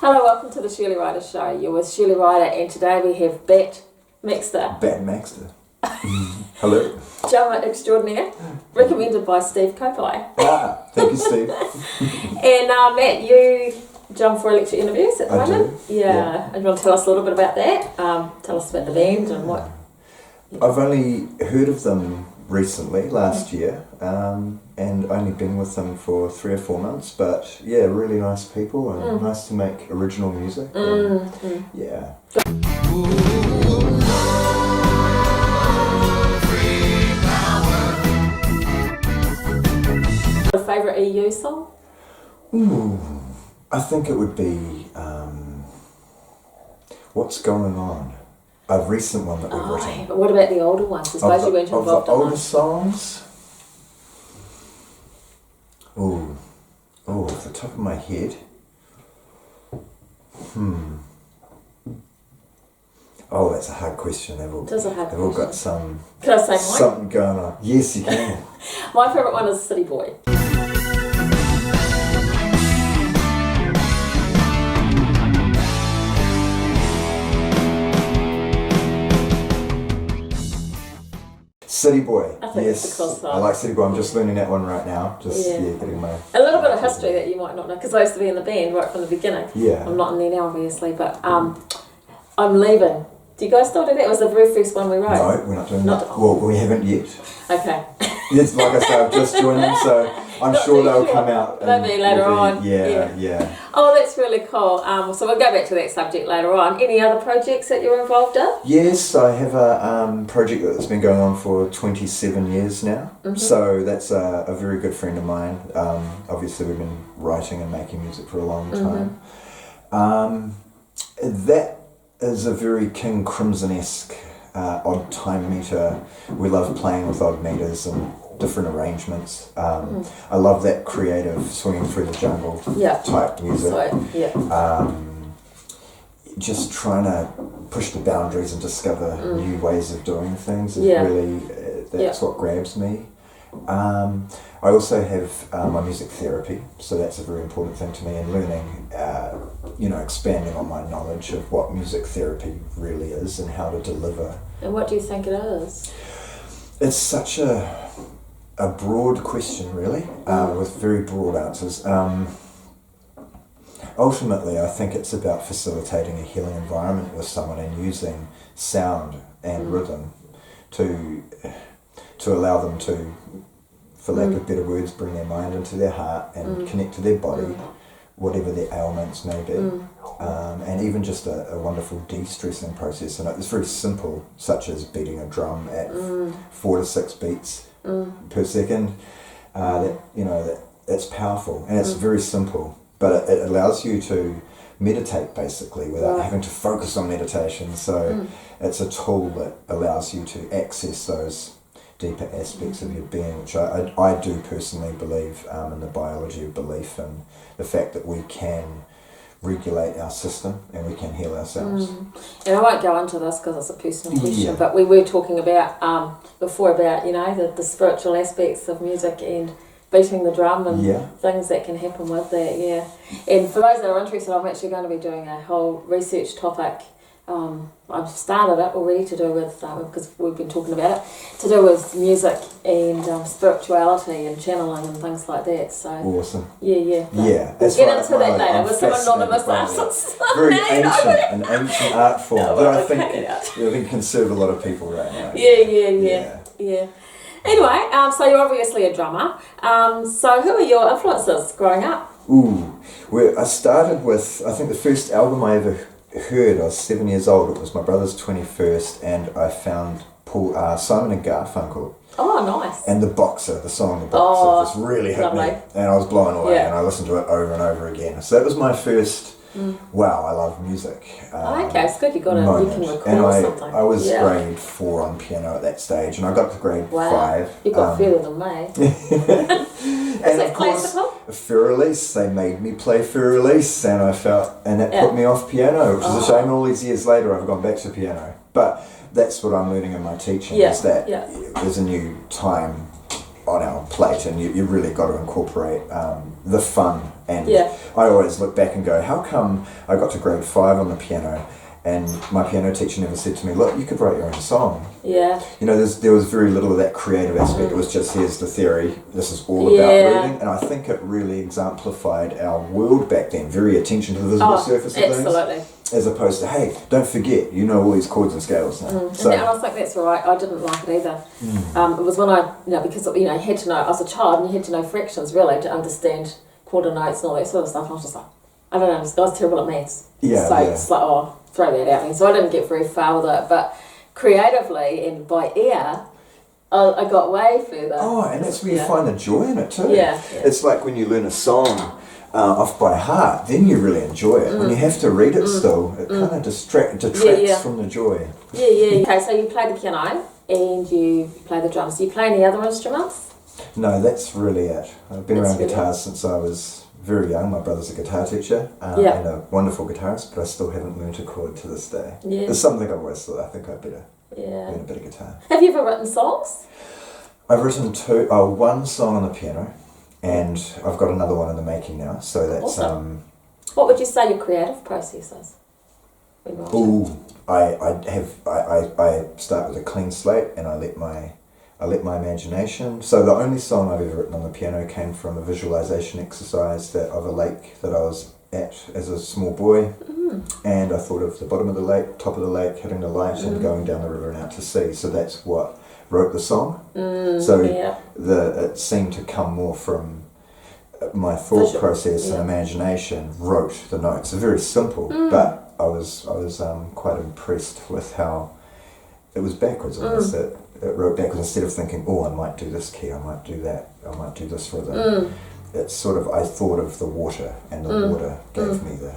Hello, welcome to the Shirley Ryder Show. You're with Shirley Ryder, and today we have MATT BAXTER. MATT BAXTER. Hello. Drummer extraordinaire, recommended by Steve Copai. Thank you, Steve. And Matt, you drum for Electric Universe at the moment? Do. Yeah. And you want to tell us a little bit about that? Tell us about the band and what. I've only heard of them recently, last year, and only been with them for 3 or 4 months, but yeah, really nice people and nice to make original music. Yeah. A favourite EU song? I think it would be What's Going On? A recent one that we've written. But what about the older ones? I suppose you weren't involved Of the older in songs? Off the top of my head. Oh, that's a hard question. They've all got some. Can I say mine? Something going on. Yes, you can. My favourite one is City Boy. City Boy. I think it's because I like City Boy. I'm just learning that one right now. Getting my. A little bit of history that you might not know, because I used to be in the band right from the beginning. Yeah. I'm not in there now, obviously, but I'm leaving. Do you guys still do that? It was the very first one we wrote. No, we're not doing that. Well, we haven't yet. Okay. Yes, like I said, I've just joined them, so I'm sure they'll come out. Maybe later on. Yeah. Oh, that's really cool. So we'll go back to that subject later on. Any other projects that you're involved in? Yes, I have a project that's been going on for 27 years now. So that's a very good friend of mine. Obviously, we've been writing and making music for a long time. That is a very King Crimson-esque odd time meter. We love playing with odd meters and different arrangements. I love that creative swinging through the jungle type music. Just trying to push the boundaries and discover new ways of doing things is really, that's what grabs me. I also have my music therapy, so that's a very important thing to me, and learning, expanding on my knowledge of what music therapy really is and how to deliver. And what do you think it is? It's such a broad question, really, with very broad answers. Ultimately, I think it's about facilitating a healing environment with someone and using sound and rhythm to allow them to, for lack of better words, bring their mind into their heart and connect to their body, whatever their ailments may be. And even just a wonderful de-stressing process. And it's very simple, such as beating a drum at 4 to 6 beats per second. That's powerful, and it's very simple, but it allows you to meditate basically without having to focus on meditation. So it's a tool that allows you to access those deeper aspects of your being, which I do personally believe in the biology of belief and the fact that we can regulate our system and we can heal ourselves. And I won't go into this because it's a personal question, but we were talking about before about the spiritual aspects of music and beating the drum and things that can happen with that. And for those that are interested, I'm actually going to be doing a whole research topic. I've started it already to do with, because we've been talking about it, to do with music and spirituality and channeling and things like that. So awesome. We'll get into that later with some anonymous artists. Very an ancient art form, but I think can serve a lot of people right now. Yeah. Anyway, so you're obviously a drummer. So who are your influences growing up? I started with, I think the first album I ever heard, I was 7 years old. It was my brother's 21st, and I found Simon and Garfunkel. Oh, nice. And The song The Boxer, just really hit me, and I was blown away, and I listened to it over and over again. So that was my first, wow, I love music. Okay, it's good you can record something. I was grade 4 on piano at that stage, and I got to grade 5. You got further than me. And of course, for release, they made me play for release, and that put me off piano, which is a shame. All these years later, I've gone back to piano. But that's what I'm learning in my teaching, is that there's a new time on our plate, and you really got to incorporate the fun. And Yeah. I always look back and go, how come I got to grade 5 on the piano and my piano teacher never said to me, look, you could write your own song. Yeah. You know, there was very little of that creative aspect. It was just, here's the theory, this is all about reading. And I think it really exemplified our world back then, very attention to the visible surface of absolutely. things. As opposed to, hey, don't forget, you know all these chords and scales now. So, and I think that's right. I didn't like it either. It was when I, because you had to know, I was a child and you had to know fractions really to understand quarter notes and all that sort of stuff. And I was just like, I don't understand. I was terrible at maths. It's like, oh, throw that out. And so I didn't get very far with it. But creatively and by ear, I got way further. Oh, and that's where you find the joy in it too. Yeah. It's like when you learn a song off by heart, then you really enjoy it. When you have to read it still, it kind of detracts from the joy. Yeah. Okay, so you play the piano and you play the drums. Do you play any other instruments? No, that's really it. I've been around guitars since I was very young. My brother's a guitar teacher and a wonderful guitarist, but I still haven't learned a chord to this day. Yeah. It's something I've always thought, I think I'd better learn a bit of guitar. Have you ever written songs? I've written one song on the piano, and I've got another one in the making now. So that's awesome. What would you say your creative process is? I start with a clean slate, and I let my imagination. So the only song I've ever written on the piano came from a visualization exercise of a lake that I was at as a small boy, and I thought of the bottom of the lake, top of the lake, hitting the light, and going down the river and out to sea. So that's what wrote the song. It seemed to come more from my thought process and imagination. Wrote the notes. They're very simple, but I was quite impressed with how it was backwards. It wrote backwards instead of thinking, oh, I might do this key, I might do that, I might do this rhythm. It's sort of, I thought of the water, and the water gave me the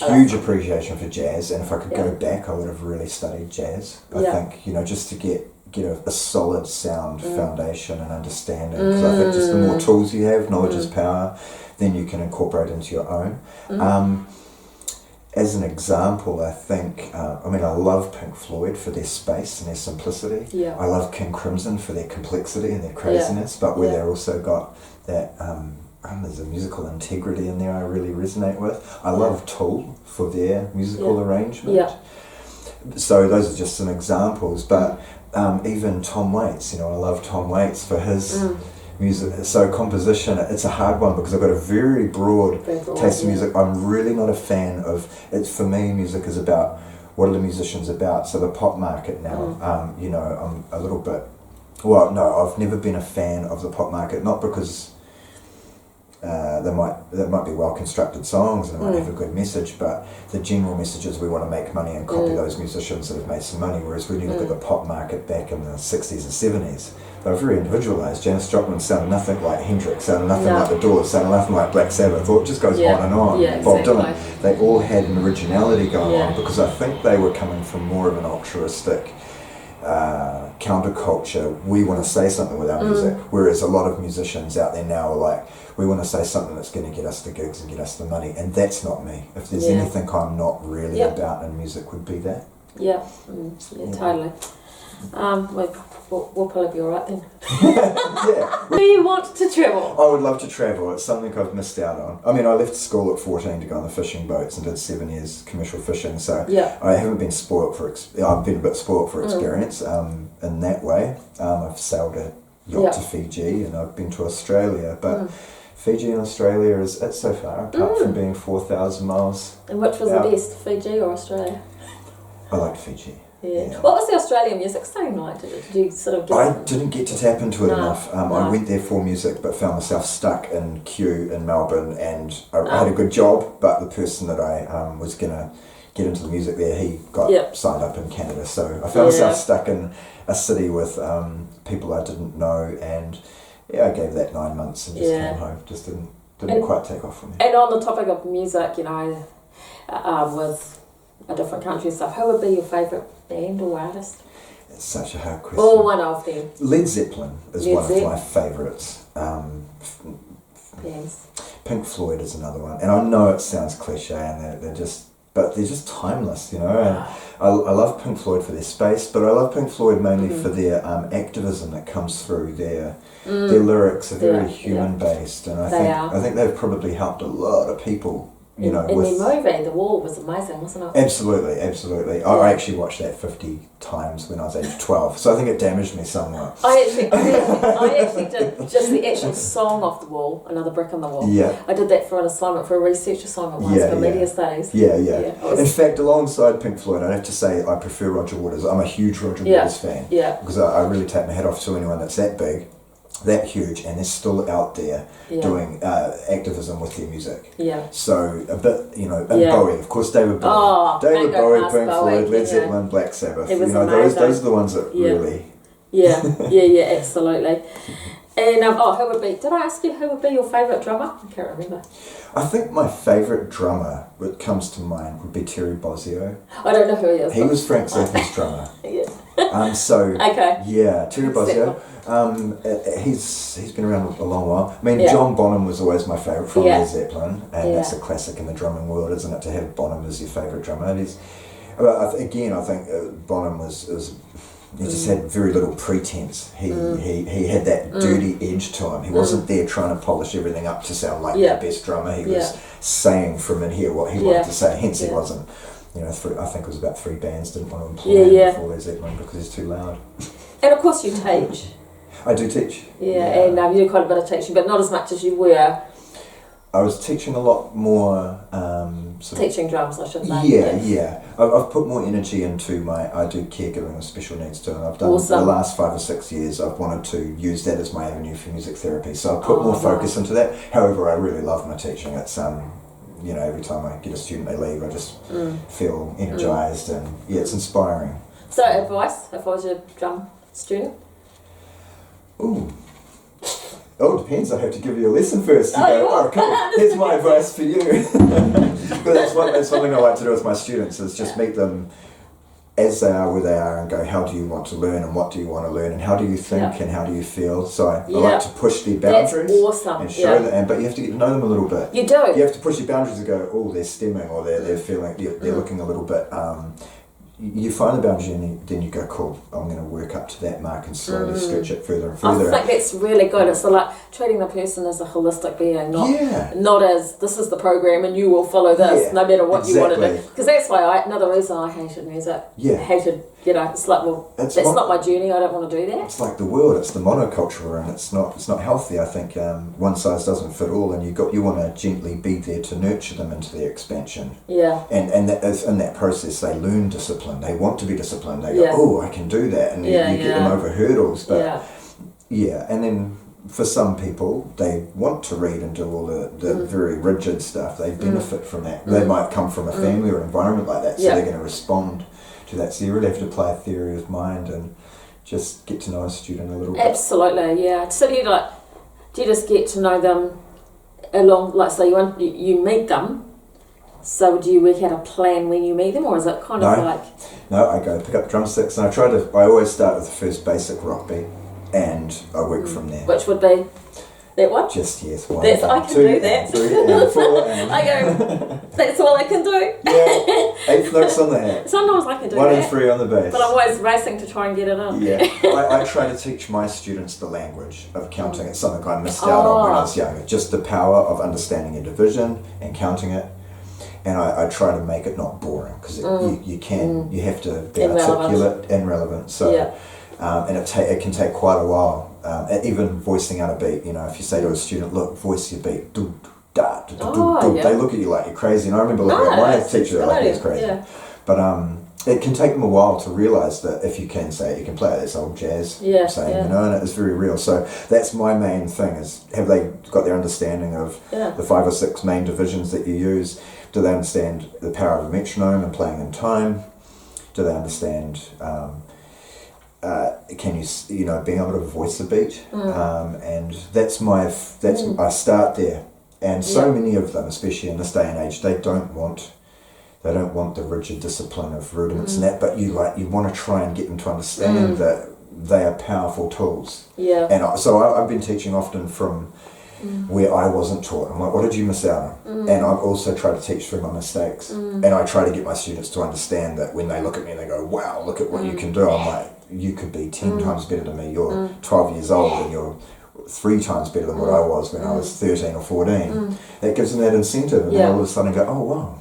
huge appreciation for jazz. And if I could go back, I would have really studied jazz. I think, just to get a solid sound foundation and understanding, because I think just the more tools you have, knowledge is power, then you can incorporate into your own. As an example, I think, I love Pink Floyd for their space and their simplicity. Yeah. I love King Crimson for their complexity and their craziness, but where they're also got that, there's a musical integrity in there I really resonate with. I love Tool for their musical arrangement. Yeah. So those are just some examples, but even Tom Waits, I love Tom Waits for his music. So composition, it's a hard one because I've got a very broad taste of music. I'm really not a fan of it. For me, music is about what are the musicians about. So the pop market now, I'm a little bit. Well, no, I've never been a fan of the pop market. Not because there might be well constructed songs and they might have a good message, but the general message is we want to make money and copy those musicians that have made some money. Whereas when you look at the pop market back in the 60s and 70s, they were very individualised. Janis Joplin sounded nothing like Hendrix, sounded nothing like The Doors, sounded nothing like Black Sabbath. It just goes on and on. Yeah, Bob Dylan, they all had an originality going on because I think they were coming from more of an altruistic counterculture. We want to say something with our music, whereas a lot of musicians out there now are like, we want to say something that's going to get us the gigs and get us the money, and that's not me. If there's anything I'm not really about in music, would be that. Totally. We'll probably be alright then. Yeah. Do you want to travel? I would love to travel. It's something I've missed out on. I mean, I left school at 14 to go on the fishing boats and did 7 years commercial fishing, so I haven't been spoiled for I've been a bit spoiled for experience in that way. I've sailed a yacht to Fiji and I've been to Australia, but Fiji and Australia it's so far apart from being 4,000 miles. And which was the best, Fiji or Australia? I liked Fiji. Yeah. What was the Australian music scene like? Did you sort of I didn't get to tap into it enough. I went there for music but found myself stuck in queue in Melbourne, and I had a good job, but the person that I was going to get into the music there, he got signed up in Canada. So I found myself stuck in a city with people I didn't know, and I gave that 9 months and just came home. Just didn't quite take off for me. And on the topic of music, with a different country and stuff, who would be your favourite band or artist? It's such a hard question. Or one of them. Led Zeppelin is one of my favourites. Bands. Pink Floyd is another one. And I know it sounds cliche and they're just but they're just timeless, you know. And I love Pink Floyd for their space, but I love Pink Floyd mainly for their activism that comes through. Their lyrics are very human based, and I think they've probably helped a lot of people. You know, and the movie, The Wall, was amazing, wasn't it? Absolutely, absolutely. Yeah. I actually watched that 50 times when I was age 12, so I think it damaged me somewhat. I actually did just the actual song off The Wall, Another Brick in the Wall. Yeah. I did that for an assignment, for a research assignment once for media studies. Yeah. In fact, alongside Pink Floyd, I'd have to say I prefer Roger Waters. I'm a huge Roger Waters fan. Yeah. Because I really take my hat off to anyone that's that big, that huge, and they're still out there doing activism with their music. Yeah. So a bit, you know, and Bowie, of course, David Bowie, Pink Floyd, Led Zeppelin, Black Sabbath. You know, those are the ones that really. Yeah, absolutely. And who would be? Did I ask you who would be your favourite drummer? I can't remember. I think my favourite drummer that comes to mind would be Terry Bozzio. I don't know who he is. He was Frank Zappa's drummer. Terry Bozzio. He's been around a long while. I mean, John Bonham was always my favourite from Led Zeppelin, and that's a classic in the drumming world, isn't it? To have Bonham as your favourite drummer. I think Bonham was. He just had very little pretense. He had that dirty edge to him. He wasn't there trying to polish everything up to sound like the best drummer. He was saying from in here what he wanted to say. Hence, he wasn't. You know, I think it was about 3 bands didn't want to employ him before Led Zeppelin because he's too loud. And of course, you teach. I do teach. And you do quite a bit of teaching, but not as much as you were. I was teaching a lot more. Teaching drums, I should say. Yeah. I've put more energy into I do caregiving with special needs too, and I've done the last 5 or 6 years. I've wanted to use that as my avenue for music therapy, so I put more focus into that. However, I really love my teaching. It's you know, every time I get a student, they leave, I just feel energised, and it's inspiring. So, advice if I was a drum student? Ooh. Oh, it depends. I have to give you a lesson first. Cool. Here's my advice for you. But that's one thing I like to do with my students is just meet them as they are, where they are, and go, how do you want to learn, and what do you want to learn, and how do you think, and how do you feel? So I like to push their boundaries. That's awesome. And show them, but you have to get to know them a little bit. You do. You have to push your boundaries and go, oh, they're stemming, or they're feeling, they're looking a little bit. You find the boundary and then you go, cool, I'm going to work up to that mark and slowly stretch it further and further. I think that's really good. It's like treating the person as a holistic being, not as this is the program and you will follow this no matter what you want to do. Because that's why another reason I hated music. Hated, it's like, well, that's not my journey, I don't want to do that. It's like the world, it's the monoculture, and it's not healthy. I think one size doesn't fit all, and you want to gently be there to nurture them into their expansion. And that is, in that process they learn discipline. They want to be disciplined. They go, oh, I can do that, and you get them over hurdles. But and then for some people, they want to read and do all the very rigid stuff. They benefit from that. They might come from a family or environment like that, so they're going to respond to that. So you really have to apply a theory of mind and just get to know a student a little bit. Absolutely, yeah. So do you just get to know them along, like, so you meet them, so do you work out a plan when you meet them, or is it kind of like... No, I go pick up drumsticks, and I always start with the first basic rock beat, and I work from there. Which would be that one? Just one. I can do that. 3 and 4 and... I go, that's all I can do. 8th notes on the hat. Sometimes I can do 1 that. and 3 on the bass. But I'm always racing to try and get it in. I try to teach my students the language of counting. It's something I missed out on when I was younger. Just the power of understanding a division and counting it. And I try to make it not boring, because you have to be articulate and relevant. So, and it can take quite a while. Even voicing out a beat, if you say to a student, look, voice your beat, do, da, do, do, they look at you like you're crazy. And I remember looking at my teacher like he was crazy. But it can take them a while to realise that if you can say it, you can play it. That's old jazz saying, and it is very real. So that's my main thing, is have they got their understanding of the 5 or 6 main divisions that you use? Do they understand the power of a metronome and playing in time? Do they understand, can you being able to voice a beat? And I start there. And so many of them, especially in this day and age, they don't want the rigid discipline of rudiments and that, but you want to try and get them to understand that they are powerful tools. And so I've been teaching often from where I wasn't taught. I'm like, what did you miss out on? And I also try to teach through my mistakes. And I try to get my students to understand that when they look at me and they go, wow, look at what you can do. I'm like, you could be 10 times better than me. You're 12 years old and you're 3 times better than what I was when I was 13 or 14. That gives them that incentive, and then all of a sudden go, oh wow.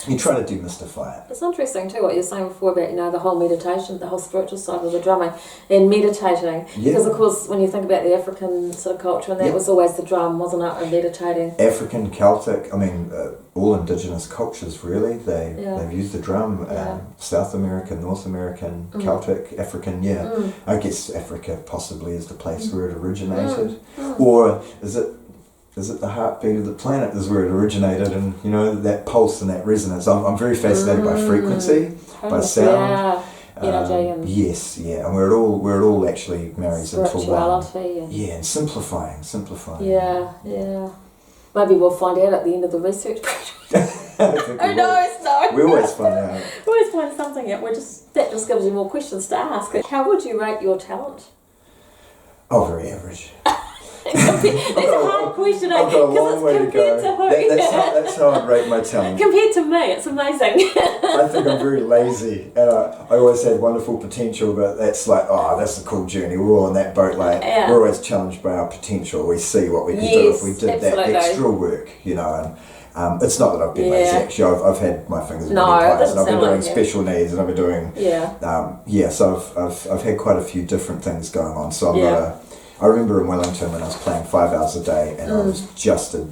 You try to demystify it. It's interesting too what you were saying before about, you know, the whole meditation, the whole spiritual side of the drumming and meditating. Because of course when you think about the African sort of culture, and that was always the drum, wasn't it, and meditating. African, Celtic, I mean, all indigenous cultures really, they've used the drum. South American, North American, Celtic, African, I guess Africa possibly is the place where it originated. Or is it the heartbeat of the planet is where it originated, and you know, that pulse and that resonance. I'm very fascinated by frequency, by sound. Energy and and where it all actually marries into one. And simplifying. Maybe we'll find out at the end of the research project. Who knows? No. We always find out. We always find something out. That just gives you more questions to ask. How would you rate your talent? Oh, very average. That's a hard question, I've got a long way to go. That's how I'd rate my talent. Compared to me, it's amazing. I think I'm very lazy, and I always had wonderful potential, but that's like, that's a cool journey. We're all in that boat, like, we're always challenged by our potential. We see what we can do if we did that extra work, you know, and it's not that I've been lazy, actually. I've had my fingers in many pies, and I've been doing special needs, and I've been doing, so I've had quite a few different things going on, so I'm not I remember in Wellington when I was playing 5 hours a day, and I was just a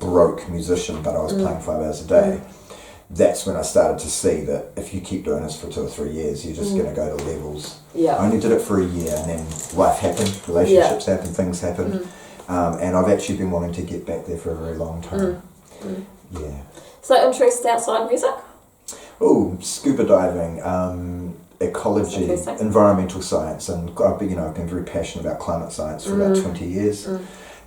broke musician, but I was playing 5 hours a day. That's when I started to see that if you keep doing this for 2 or 3 years, you're just going to go to levels. I only did it for a year, and then life happened, relationships happened, things happened, and I've actually been wanting to get back there for a very long time. So interests outside music? Oh, scuba diving, ecology, environmental science, and I've been very passionate about climate science for about 20 years.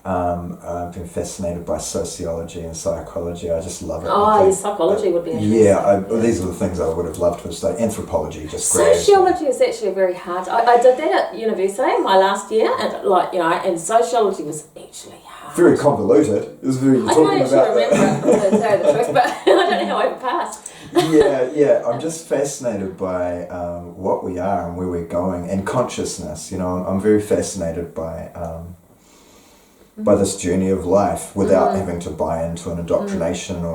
I've been fascinated by sociology and psychology. I just love it. Psychology would be interesting. These are the things I would have loved to have studied. Anthropology just Sociology is actually very hard. I did that at university my last year, and and sociology was actually hard. Very convoluted. It was very. I don't actually remember it, to tell you the truth, but I don't know how I passed. I'm just fascinated by what we are and where we're going, and consciousness. I'm very fascinated by this journey of life without having to buy into an indoctrination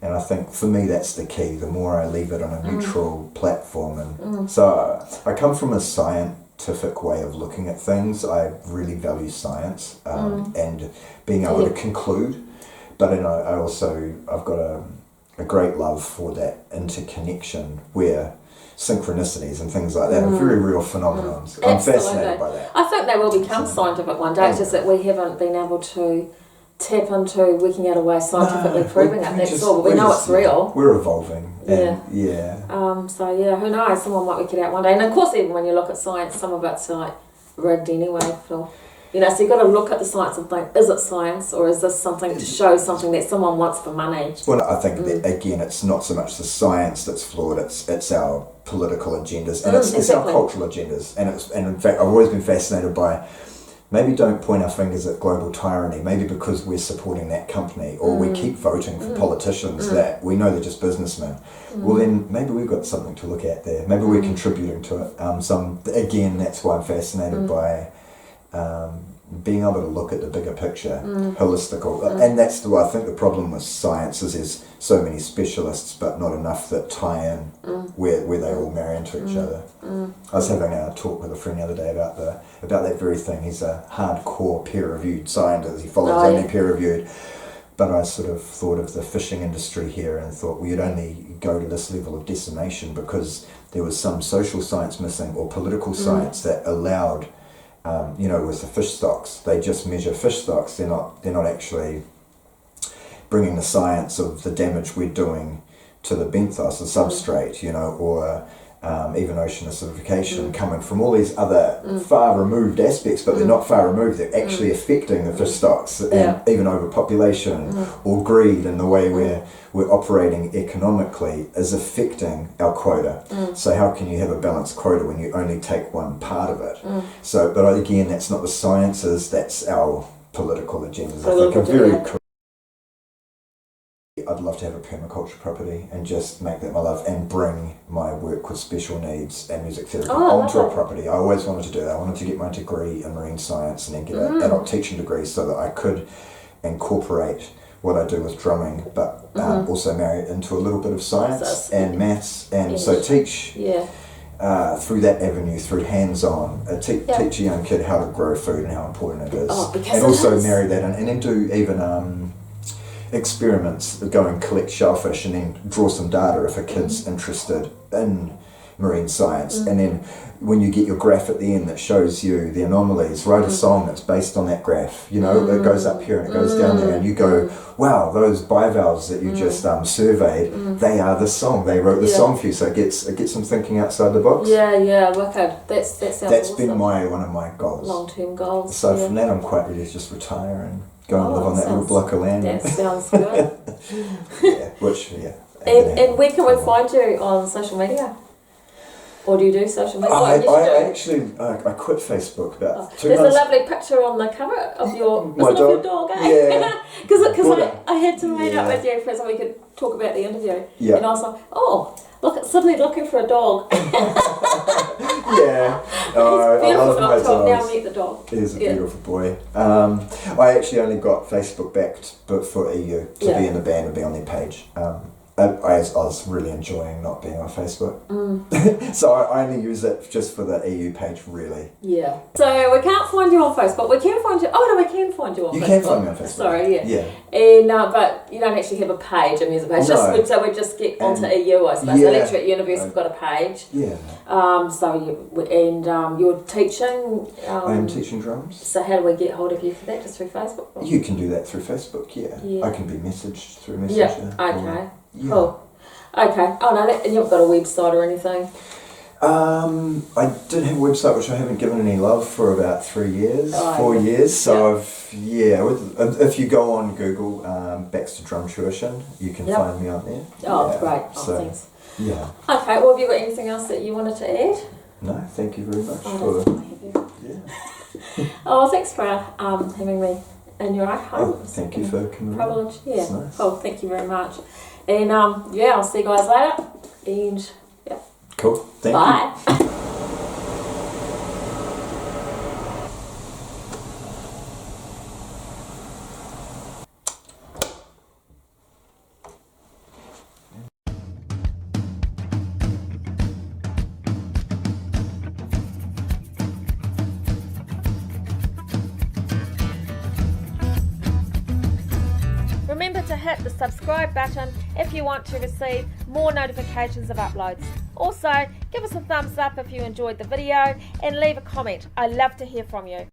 and I think for me that's the key. The more I leave it on a neutral platform, and so I come from a scientific way of looking at things. I really value science and being able to conclude, but I've got a great love for that interconnection where synchronicities and things like that are very real phenomena. I'm fascinated by that. I think they will become scientific one day. It's just that we haven't been able to tap into working out a way scientifically proving it. That's all. But we know it's real. We're evolving. Who knows? Someone might work it out one day. And of course, even when you look at science, some of it's like rigged anyway. So you've got to look at the science and think, is it science, or is this something to show something that someone wants for money? Well, I think that, again, it's not so much the science that's flawed, it's our political agendas, and it's our cultural agendas. And in fact, I've always been fascinated by, maybe don't point our fingers at global tyranny, maybe because we're supporting that company, or we keep voting for politicians that we know they're just businessmen. Well, then maybe we've got something to look at there. Maybe we're contributing to it. Again, that's why I'm fascinated by being able to look at the bigger picture, holistical. And that's I think the problem with science is there's so many specialists, but not enough that tie in where they all marry into each other. I was having a talk with a friend the other day about that very thing. He's a hardcore peer-reviewed scientist. He follows only peer-reviewed. But I sort of thought of the fishing industry here and thought we'd only go to this level of decimation because there was some social science missing or political science that allowed, with the fish stocks, they just measure fish stocks. They're not actually bringing the science of the damage we're doing to the benthos, the substrate, or even ocean acidification coming from all these other far removed aspects, but they're not far removed. They're actually affecting the fish stocks, and even overpopulation or greed, and the way we're operating economically is affecting our quota. So how can you have a balanced quota when you only take one part of it? So, but again, that's not the sciences, that's our political agendas. I think are very correct. I'd love to have a permaculture property and just make that my life and bring my work with special needs and music therapy onto a property. I always wanted to do that. I wanted to get my degree in marine science and then get an adult teaching degree so that I could incorporate what I do with drumming, but also marry it into a little bit of science and maths, and so teach through that avenue, through hands-on, teach a young kid how to grow food and how important it is, and also marry that in, and then do even experiments, go and collect shellfish and then draw some data if a kid's interested in marine science, and then when you get your graph at the end that shows you the anomalies, write a song that's based on that graph. You know, it goes up here and it goes down there, and you go, wow, those bivalves that you just surveyed, they are the song. They wrote the song for you, so it gets them thinking outside the box. Okay. That sounds That's awesome. been one of my goals. Long-term goals. So from that, I'm quite ready to just retire and go and live on that little block of land. That sounds good. And where can we find you on social media? Or do you do social media? I quit Facebook about 2 months. There's a lovely picture on the cover of your dog, eh? Yeah. Because I had to meet up with you so we could talk about the interview. Yeah. And I was like, oh, look, suddenly looking for a dog. Yeah. I love him. Now meet the dog. He's a beautiful boy. I actually only got Facebook backed but for EU to be in the band and be on their page. I was really enjoying not being on Facebook. So I only use it just for the EU page, really. Yeah. So we can't find you on Facebook. We can find you... Oh, no, we can find you on Facebook. You can find me on Facebook. Sorry, Yeah. And, but you don't actually have a page, a music page. No. So we just get onto EU, I suppose. Electric Universe have got a page. Yeah. You're teaching... I am teaching drums. So how do we get hold of you for that? Just through Facebook? Or? You can do that through Facebook, I can be messaged through Messenger. Yeah, okay. Yeah. Cool. Okay. Oh no, and you've got a website or anything? I did have a website which I haven't given any love for about 4 years. So if you go on Google, Baxter Drum Tuition, you can find me on there. Oh, great. Oh, thanks. Yeah. Okay. Well, have you got anything else that you wanted to add? No, thank you very much thanks for having me in your home. Thank you for coming. Privilege. Yeah. It's nice. Oh, thank you very much. And I'll see you guys later. And cool. Thank you. Bye. Remember to hit the subscribe button if you want to receive more notifications of uploads. Also, give us a thumbs up if you enjoyed the video and leave a comment. I love to hear from you.